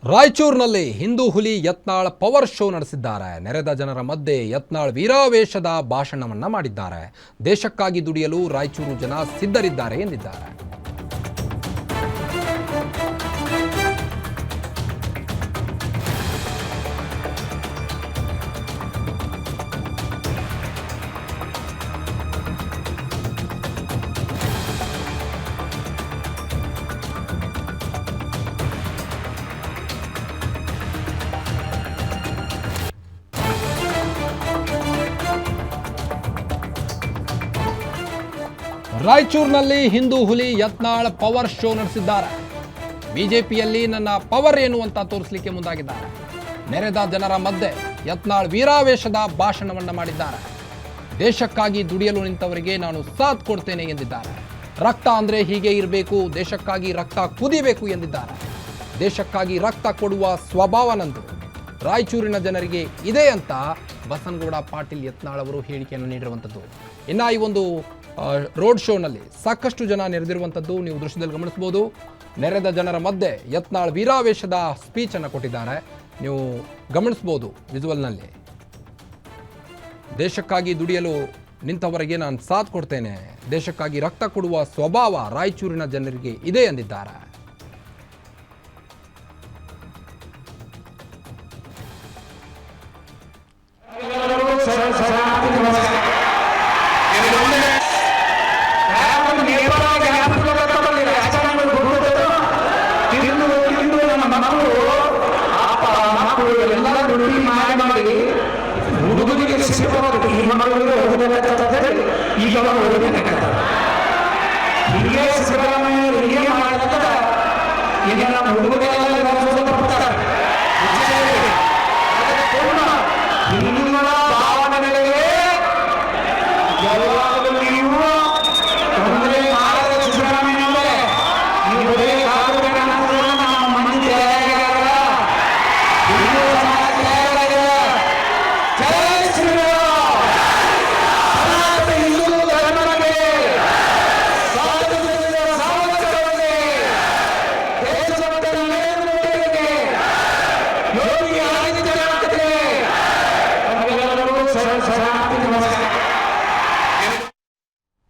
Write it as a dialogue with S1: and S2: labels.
S1: ರಾಯಚೂರಿನಲ್ಲಿ ಹಿಂದೂ ಹುಲಿ Yatnal power show ನಡೆಸಿದ್ದಾರೆ. ನೆರೆದ ಜನರ ಮಧ್ಯೆ ಯತ್ನಾಳ್ ವೀರಾವೇಶದ ಭಾಷಣವನ್ನ ಮಾಡಿದ್ದಾರೆ. ದೇಶಕ್ಕಾಗಿ ದುಡಿಯಲು ರಾಯಚೂರು ಜನ ಸಿದ್ಧರಿದ್ದಾರೆ ಎಂದಿದ್ದಾರೆ. ರಾಯಚೂರಿನಲ್ಲಿ ಹಿಂದೂ ಹುಲಿ ಯತ್ನಾಳ್ ಪವರ್ ಶೋ ನಡೆಸಿದ್ದಾರೆ. ಬಿಜೆಪಿಯಲ್ಲಿ ನನ್ನ ಪವರ್ ಏನು ಅಂತ ತೋರಿಸಲಿಕ್ಕೆ ಮುಂದಾಗಿದ್ದಾರೆ. ನೆರೆದ ಜನರ ಮಧ್ಯೆ ಯತ್ನಾಳ್ ವೀರಾವೇಶದ ಭಾಷಣವನ್ನ ಮಾಡಿದ್ದಾರೆ. ದೇಶಕ್ಕಾಗಿ ದುಡಿಯಲು ನಿಂತವರಿಗೆ ನಾನು ಸಾಥ್ ಕೊಡ್ತೇನೆ ಎಂದಿದ್ದಾರೆ. ರಕ್ತ ಅಂದ್ರೆ ಹೀಗೆ ಇರಬೇಕು, ದೇಶಕ್ಕಾಗಿ ರಕ್ತ ಕುದಿಬೇಕು ಎಂದಿದ್ದಾರೆ. ದೇಶಕ್ಕಾಗಿ ರಕ್ತ ಕೊಡುವ ಸ್ವಭಾವ ನಂದು, ರಾಯಚೂರಿನ ಜನರಿಗೆ ಇದೆ ಅಂತ ಬಸನಗೌಡ ಪಾಟೀಲ್ ಯತ್ನಾಳ್ ಅವರು ಹೇಳಿಕೆಯನ್ನು ನೀಡಿರುವಂಥದ್ದು. ಇನ್ನು ಈ ಒಂದು ರೋಡ್ ಶೋನಲ್ಲಿ ಸಾಕಷ್ಟು ಜನ ನೆರೆದಿರುವಂಥದ್ದು ನೀವು ದೃಶ್ಯದಲ್ಲಿ ಗಮನಿಸಬಹುದು. ನೆರೆದ ಜನರ ಮಧ್ಯೆ ಯತ್ನಾಳ್ ವೀರಾವೇಶದ ಸ್ಪೀಚ್ ಅನ್ನು ಕೊಟ್ಟಿದ್ದಾರೆ, ನೀವು ಗಮನಿಸಬಹುದು ವಿಜುವಲ್ನಲ್ಲಿ. ದೇಶಕ್ಕಾಗಿ ದುಡಿಯಲು ನಿಂತವರಿಗೆ ನಾನು ಸಾಥ್ ಕೊಡ್ತೇನೆ, ದೇಶಕ್ಕಾಗಿ ರಕ್ತ ಕೊಡುವ ಸ್ವಭಾವ ರಾಯಚೂರಿನ ಜನರಿಗೆ ಇದೆ ಎಂದಿದ್ದಾರೆ.